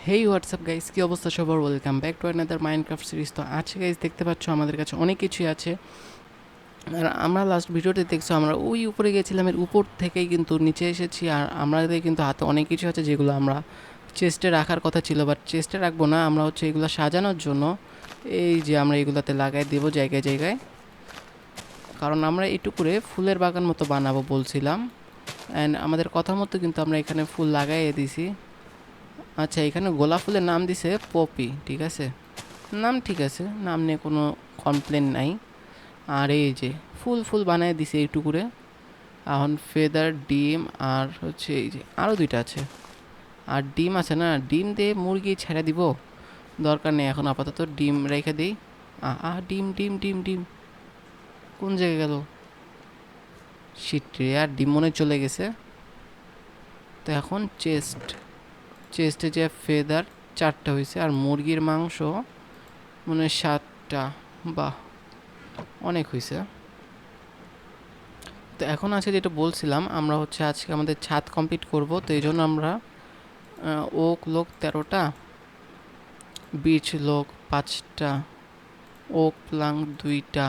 হেই WhatsApp guys, কী অবস্থা সবার? Welcome back to another Minecraft series. তো আজকে গাইস দেখতে পাচ্ছ আমাদের কাছে অনেক কিছুই আছে। আর আমরা লাস্ট ভিডিওতে দেখছো আমরা ওই উপরে গেছিলাম, এর উপর থেকেই কিন্তু নিচে এসেছি। আর আমাদের কিন্তু হাতে অনেক কিছু আছে যেগুলো আমরা চেস্টে রাখার কথা ছিল, বাট চেস্টে রাখবো না, আমরা হচ্ছে এগুলো সাজানোর জন্য এই যে আমরা এগুলোতে লাগাই দেবো জায়গায় জায়গায়। কারণ আমরা একটু করে ফুলের বাগান মতো বানাবো বলছিলাম, অ্যান্ড আমাদের কথা মতো কিন্তু আমরা এখানে ফুল লাগাইয়ে দিছি। আচ্ছা, এখানে গোলাপ ফুলের নাম দিছে পপি, ঠিক আছে, নাম ঠিক আছে, নাম নিয়ে কোনো কমপ্লেন নাই। আর এই যে ফুল ফুল বানায় দিছে একটু করে। এখন ফেদার, ডিম, আর হচ্ছে এই যে আরও দুইটা আছে। আর ডিম আছে না, ডিম দিয়ে মুরগি ছেড়ে দিব, দরকার নেই এখন, আপাতত ডিম রেখে দিই। ডিম ডিম ডিম ডিম কোন জায়গায় গেল? শিট রে, আর ডিম মনে হয় চলে গেছে। তো এখন চেস্টে যে ফেদার 4টা হয়েছে, আর মুরগির মাংস মনে হয় 7টা। বাহ, অনেক হয়েছে। তো এখন আছে যেটা বলছিলাম, আমরা হচ্ছে আজকে আমাদের ছাদ কমপ্লিট করব, তো এই জন্য আমরা ওক লোক 13টা, বীচ লোক 5টা, ওক প্লাং 2টা,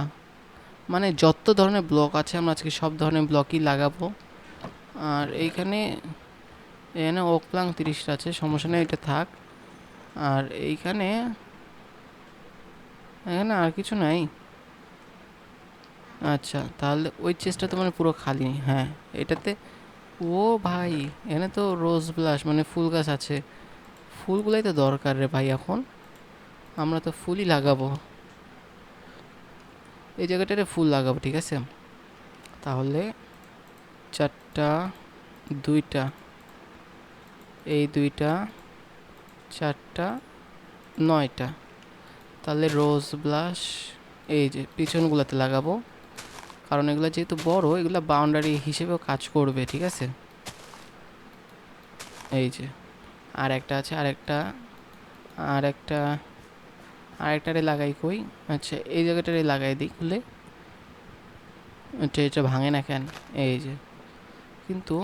মানে যত ধরনের ব্লক আছে আমরা আজকে সব ধরনের ব্লকই লাগাবো। আর এইখানে এখানে ওক প্লাং 30টা আছে, সমস্যা নেই, এটা থাক। আর এইখানে এখানে আর কিছু নাই। আচ্ছা, তাহলে ওই চেষ্টা তো মানে পুরো খালি। হ্যাঁ, এটাতে ও ভাই, এখানে তো রোজ ব্লাশ মানে ফুল গাছ আছে। ফুলগুলাই তো দরকার রে ভাই, এখন আমরা তো ফুলই লাগাবো, এই জায়গাটাতে ফুল লাগাবো, ঠিক আছে। তাহলে 4টা, 2টা, এই 2টা, 4টা, 9টা। তাহলে রোজ ব্লাশ এই যে পিছনগুলোতে লাগাবো, কারণ এগুলো যেহেতু বড়, এগুলো বাউন্ডারি হিসেবেও কাজ করবে, ঠিক আছে। এই যে আর একটা আছে, আর একটা আরেকটারে লাগাই কই? আচ্ছা, এই জায়গাটারে লাগাই দিই খুলে। আচ্ছা, এটা ভাঙে না কেন? এই যে, কিন্তু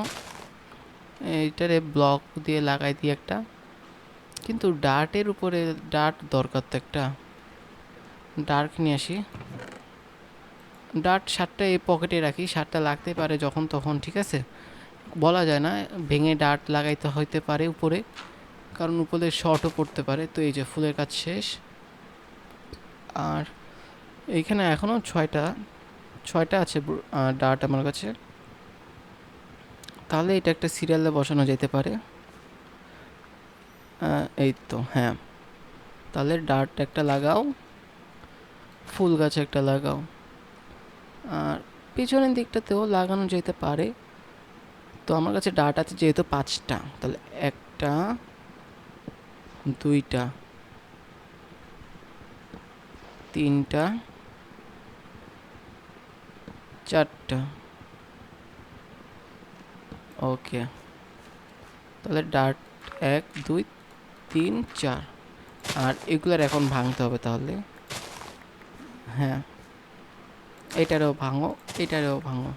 এইটারে ব্লক দিয়ে লাগাই দিই একটা। কিন্তু ডার্টের উপরে ডার্ট দরকার তো একটা, ডার্ক নিয়ে আসি। ডার্ট 7টা এই পকেটে রাখি, 7টা লাগতে পারে যখন তখন, ঠিক আছে, বলা যায় না। ভেঙে ডার্ট লাগাইতে হইতে পারে উপরে, কারণ উপরে শর্টও পড়তে পারে। তো এই যে ফুলের কাজ শেষ। আর এইখানে এখনও 6টা আছে ডার্ট আমার কাছে। তাহলে এটা একটা সিরিয়ালে বসানো যেতে পারে। এই তো, হ্যাঁ। তাহলে ডার্ট একটা লাগাও, ফুল গাছ একটা লাগাও, আর পিছনের দিকটাতেও লাগানো যেতে পারে। তো আমার কাছে ডার্ট আছে যেহেতু 5টা, তাহলে 1টা, 2টা, 3টা, 4টা। ওকে, তাহলে ডার্ট 1, 2, 3, 4। আর এগুলার এখন ভাঙতে হবে তাহলে। হ্যাঁ, এটারেও ভাঙো, এটারেও ভাঙো,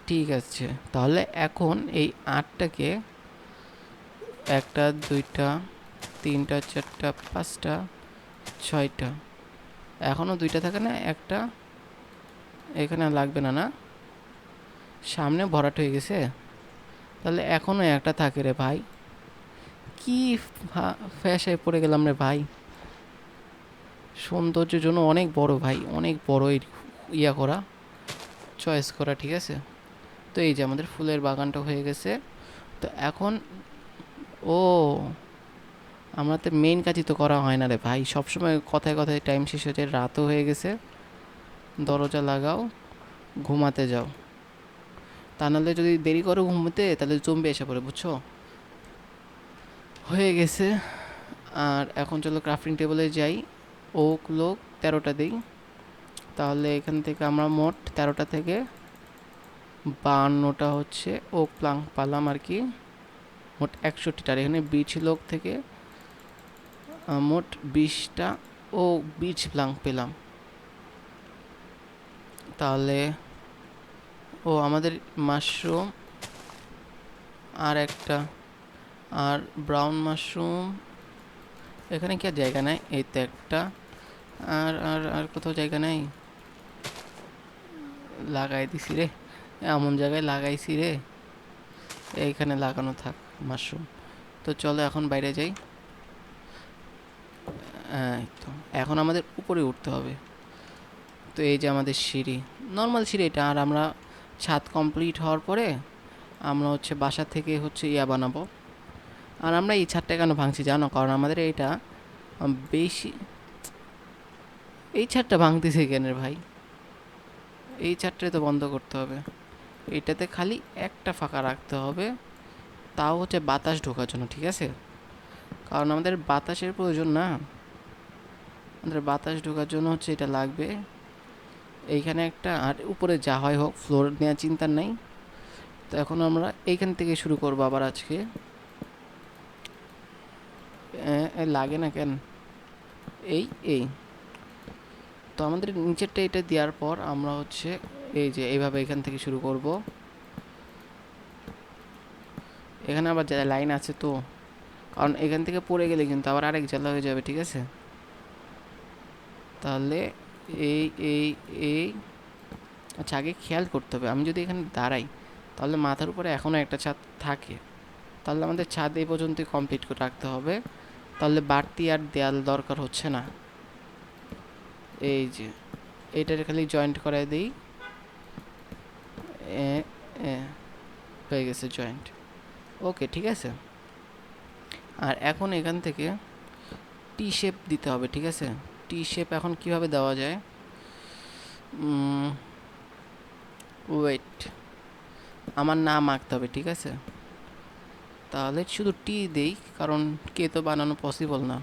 ঠিক আছে। তাহলে এখন এই 8টাকে 1টা, 2টা, 3টা, 4টা, 5টা, 6টা, এখনও 2টা থাকে না, একটা এখানে লাগবে না, না সামনে ভরাট হয়ে গেছে। তাহলে এখনও একটা থাকে রে ভাই, কি ফ্যাশায় পড়ে গেলাম রে ভাই। সৌন্দর্যের জন্য অনেক বড় ভাই, অনেক বড় ইয়া করা, চয়েস করা, ঠিক আছে। তো এই যে আমাদের ফুলের বাগানটা হয়ে গেছে। তো এখন ও আমরা তো মেইন কাজই তো করা হয় না রে ভাই, সবসময় কথায় কথায় টাইম শেষ হয়ে যায়, রাতও হয়ে গেছে। দরজা লাগাও, ঘুমাতে যাও, তা নাহলে যদি দেরি করো ঘুমোতে তাহলে জম্বি এসে পড়ে, বুঝছো। হয়ে গেছে। আর এখন চলো ক্রাফটিং টেবিলে যাই, ওক লোক 13টা দিই। তাহলে এখান থেকে আমরা মোট 13টা থেকে 52টা হচ্ছে ওক প্লাঙ্ক পালাম আর কি, মোট 61টার। এখানে বীজ লোক থেকে মোট 20টা ও বীজ প্লাঙ্ক পেলাম। তাহলে আমাদের মাশরুম আর একটা, আর ব্রাউন মাশরুম এখানে কি আর জায়গা নাই? এই তো একটা। আর আর আর কোথাও জায়গা নাই? লাগাই দিছি রে, এমন জায়গায় লাগাইছি রে। এইখানে লাগানো থাক মাশরুম। তো চলো এখন বাইরে যাই। এই তো এখন আমাদের উপরে উঠতে হবে। তো এই যে আমাদের সিঁড়ি, নর্মাল সিঁড়ি এটা। আর আমরা ছাদ কমপ্লিট হওয়ার পরে আমরা হচ্ছে বাসা থেকে হচ্ছে ইয়া বানাবো। আর আমরা এই ছাদটা কেন ভাঙছি জানো? কারণ আমাদের এইটা বেশি, এই ছাদটা ভাঙতেছে কেন ভাই? এই ছাদটাই তো বন্ধ করতে হবে। এটাতে খালি একটা ফাঁকা রাখতে হবে, তাও হচ্ছে বাতাস ঢোকার জন্য, ঠিক আছে? কারণ আমাদের বাতাসের প্রয়োজন না, আমাদের বাতাস ঢোকার জন্য হচ্ছে এটা লাগবে। এইখানে একটা, আর উপরে যা হয় হোক, ফ্লোর নেওয়ার চিন্তা নাই। তো এখন আমরা এইখান থেকে শুরু করবো আবার আজকে। লাগে না কেন? এই এই তো আমাদের নিচেরটা এটা দেওয়ার পর আমরা হচ্ছে এই যে এইভাবে এখান থেকে শুরু করব। এখানে আবার যা লাইন আছে তো, কারণ এখান থেকে পড়ে গেলে কিন্তু আবার আরেক জ্বালা হয়ে যাবে, ঠিক আছে? তাহলে এই এই এই আচ্ছা, আগে খেয়াল করতে হবে আমি যদি এখানে দাঁড়াই তাহলে মাথার উপরে এখনও একটা ছাদ থাকে। তাহলে আমাদের ছাদ এই পর্যন্তই কমপ্লিট করে রাখতে হবে, তাহলে বাড়তি আর দেয়াল দরকার হচ্ছে না। এই যে এইটার খালি জয়েন্ট করাই দিই। এ এ হয়ে গেছে জয়েন্ট। ওকে, ঠিক আছে। আর এখন এখান থেকে টি শেপ দিতে হবে, ঠিক আছে? টি শেপ এখন কিভাবে দেওয়া যায়? ওয়েট, আমার নাম আঁকতে হবে, ঠিক আছে? তাহলে শুধু টি দেই, কারণ কে তো বানানো পসিবল না।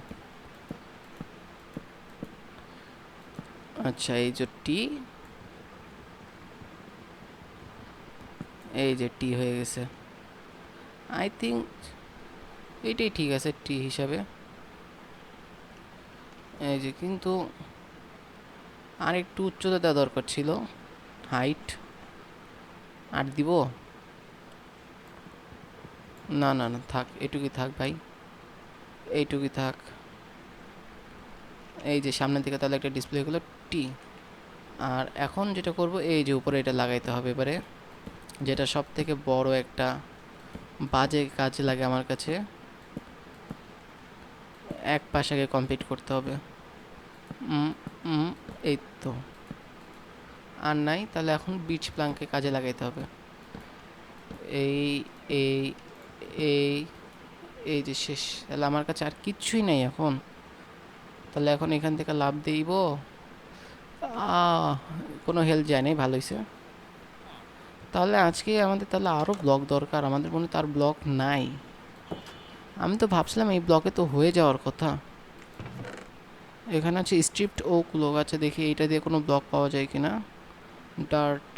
আচ্ছা, এই যে টি, এই যে টি হয়ে গেছে। আই থিঙ্ক এইটাই ঠিক আছে টি হিসাবে। এই যে, কিন্তু আর একটু উচ্চতা দেওয়া দরকার ছিল, হাইট। আর দিব? না না না, থাক, এটুকুই থাক ভাই, এইটুকুই থাক। এই যে সামনের দিকে তাহলে একটা ডিসপ্লে হলো টি। আর এখন যেটা করব, এই যে উপরে এটা লাগাইতে হবে এবারে, যেটা সব থেকে বড় একটা বাজে কাজ লাগে আমার কাছে। এক পাশ আগে কমপ্লিট করতে হবে। এই তো, আর নাই, তাহলে এখন বিচ প্লাঙ্কে কাজে লাগাইতে হবে। এই এই এই এই যে শেষ, তাহলে আমার কাছে আর কিচ্ছুই নেই এখন। তাহলে এখন এখান থেকে লাভ দিব। কোনো হেল্প যায় নাই, ভালো হয়েছে। তাহলে আজকে আমাদের তাহলে আরও ব্লক দরকার, আমাদের মনে তার ব্লক নাই। আমি তো ভাবছিলাম এই ব্লকে তো হয়ে যাওয়ার কথা। এখানে আছে স্ট্রিপ্ট ওক লোক আছে, দেখি এইটা দিয়ে কোনো ব্লক পাওয়া যায় কিনা। ডার্ট,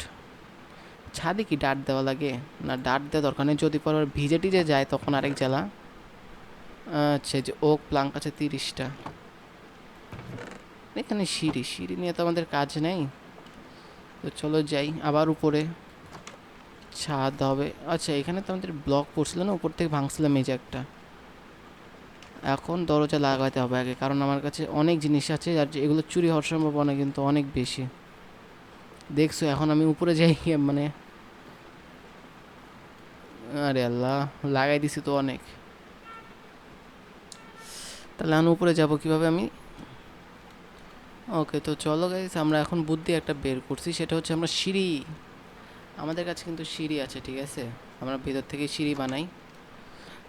ছাদে কি ডার্ট দেওয়া লাগে? না, ডার্ট দেওয়া দরকার নেই, যদি পরে ভিজে টিজে যায় তখন আরেক জ্বালা। আচ্ছা, যে ওক প্লাঙ্ক আছে 30টা। এখানে সিঁড়ি, সিঁড়ি নিয়ে তো আমাদের কাজ নেই। তো চলো যাই আবার উপরে, ছাদ হবে। আচ্ছা, এখানে তো আমাদের ব্লক পড়ছিল না, উপর থেকে ভাঙছিলাম এই যে একটা। এখন দরজা লাগাতে হবে আগে, কারণ আমার কাছে অনেক জিনিস আছে আর এগুলো চুরি হওয়ার সম্ভাবনা কিন্তু অনেক বেশি। দেখছো এখন আমি উপরে যাই মানে, আরে আল্লাহ, লাগাই দিছি তো অনেক। তাহলে আমি উপরে যাব কিভাবে আমি? ওকে, তো চলো গাইস, আমরা এখন বুদ্ধি একটা বের করছি, সেটা হচ্ছে আমরা সিঁড়ি, আমাদের কাছে কিন্তু সিঁড়ি আছে, ঠিক আছে? আমরা ভিতর থেকে সিঁড়ি বানাই,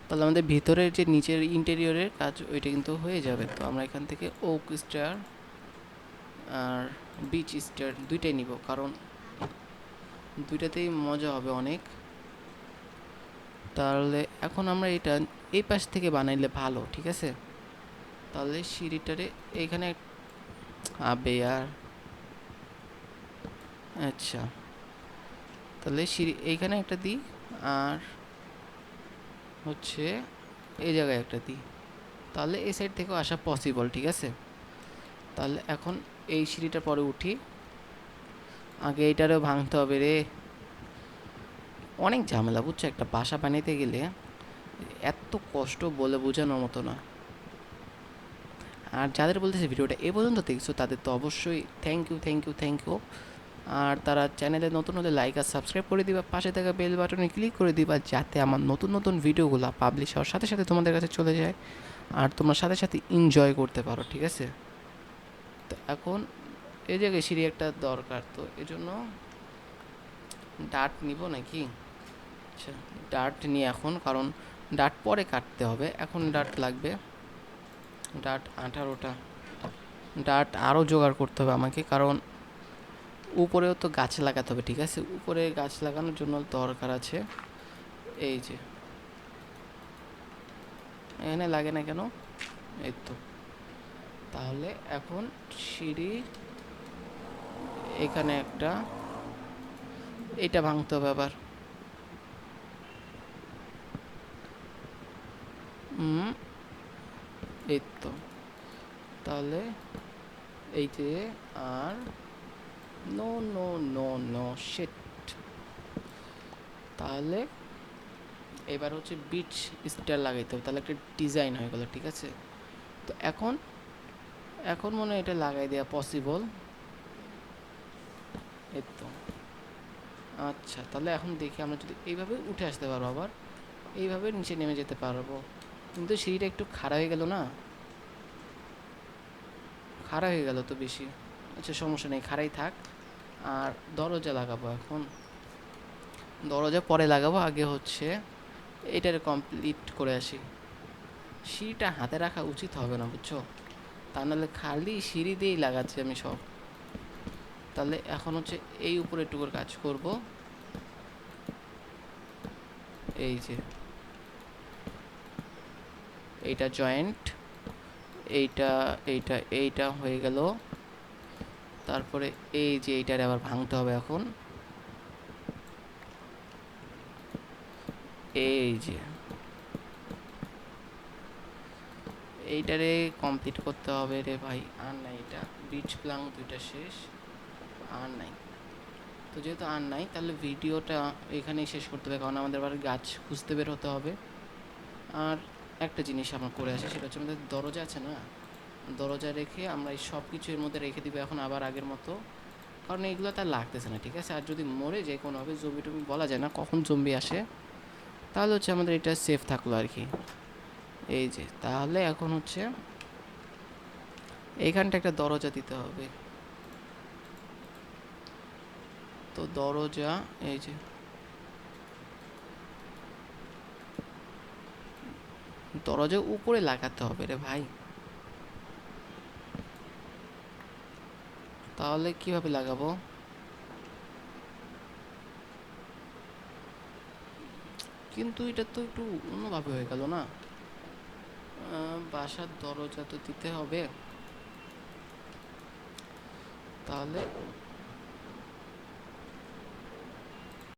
তাহলে আমাদের ভিতরের যে নিচের ইন্টেরিয়রের কাজ ওইটা কিন্তু হয়ে যাবে। তো আমরা এখান থেকে ওক স্টার আর বিচ স্টার দুইটাই নিব, কারণ দুইটাতেই মজা হবে অনেক। তাহলে এখন আমরা এটা এই পাশ থেকে বানাইলে ভালো, ঠিক আছে? তাহলে সিঁড়িটারে এইখানে, আবে আর, আচ্ছা, তাহলে সিঁড়ি এইখানে একটা দিই, আর হচ্ছে এই জায়গায় একটা দিই, তাহলে এই সাইড থেকেও আসা পসিবল, ঠিক আছে? তাহলে এখন এই সিঁড়িটার পরে উঠি, আগে এইটারেও ভাঙতে হবে রে। অনেক ঝামেলা বুঝছো, একটা বাসা বানাইতে গেলে এত কষ্ট বলে বোঝানোর মতো না। আর যাদের বলতেছে ভিডিওটা এ পর্যন্ত দেখছো তাদের তো অবশ্যই thank you, thank you, thank you. আর তারা চ্যানেলে নতুন হলে লাইক আর সাবস্ক্রাইব করে দিবা, পাশে থাকা বেল বাটনে ক্লিক করে দিবা, যাতে আমার নতুন নতুন ভিডিওগুলো পাবলিশ হওয়ার সাথে সাথে তোমাদের কাছে চলে যায় আর তোমরা সাথে সাথে এনজয় করতে পারো, ঠিক আছে? তো এখন এই জায়গায় সিঁড়ি একটা দরকার, তো এই জন্য ডাট নিব নাকি? আচ্ছা, ডাট নিয়ে এখন, কারণ ডাট পরে কাটতে হবে, এখন ডাট লাগবে। ডাট 18টা ডাট আরও জোগাড় করতে হবে আমাকে, কারণ উপরেও তো গাছ লাগাতে হবে, ঠিক আছে? উপরে গাছ লাগানোর জন্য দরকার আছে এই যে, এখানে লাগে না কেন? এই তো। তাহলে এখন সিঁড়ি এখানে একটা, এটা ভাঙতে হবে আবার। এই তো। তাহলে এই যে, আর no no no no shit. তাহলে এবার হচ্ছে বিচ স্টার লাগাইতে হবে, তাহলে একটা ডিজাইন হয়ে গেল, ঠিক আছে? তো এখন এখন মনে হয় এটা লাগাই দেওয়া পসিবল। এই তো। আচ্ছা, তাহলে এখন দেখি আমরা যদি এইভাবে উঠে আসতে পারবো, আবার এইভাবে নিচে নেমে যেতে পারবো। কিন্তু সিঁড়িটা একটু খাড়া হয়ে গেল না? খাড়া হয়ে গেল তো বেশি। আচ্ছা, সমস্যা নেই, খাড়াই থাক। আর দরজা লাগাবো এখন, দরজা পরে লাগাবো, আগে হচ্ছে এটার কমপ্লিট করে আসি। সিঁড়িটা হাতে রাখা উচিত হবে না, বুঝছো? তা নাহলে খালি সিঁড়ি দিয়েই লাগাচ্ছি আমি সব। তাহলে এখন হচ্ছে এই উপরে টুকুর কাজ করব। এই যে এইটা জয়েন্ট, এইটা এইটা এইটা হয়ে গেল। তারপরে এই যে এইটারে আবার ভাঙতে হবে এখন। এই যে এইটারে কমপ্লিট করতে হবে রে ভাই, আর নাই। এটা বিচ প্লাঙ্ক দুইটা শেষ, আর নাই। তো যেহেতু আর নাই, তাহলে ভিডিওটা এখানেই শেষ করতে হবে, কারণ আমাদের আবার গাছ খুঁজতে বের হতে হবে। আর একটা জিনিস আমরা করে আসি, সেটা হচ্ছে আমাদের দরজা আছে না, দরজা রেখে আমরা এই সব কিছু এর মধ্যে রেখে দিব এখন আবার আগের মতো, কারণ এইগুলো তার লাগতেছে না, ঠিক আছে? আর যদি মরে যায় কোনোভাবে, জম্বি টম্বি বলা যায় না কখন জম্বি আসে, তাহলে হচ্ছে আমাদের এটা সেফ থাকলো আর কি। এই যে, তাহলে এখন হচ্ছে এইখানটা একটা দরজা দিতে হবে। তো দরজা এই যে, দরজা উপরে লাগাতে হবে রে ভাই। তাহলে কিভাবে লাগাবো? কিন্তু এটা তো একটু অন্যভাবে হয়ে গেল না। বাসার দরজা তো দিতে হবে, তাহলে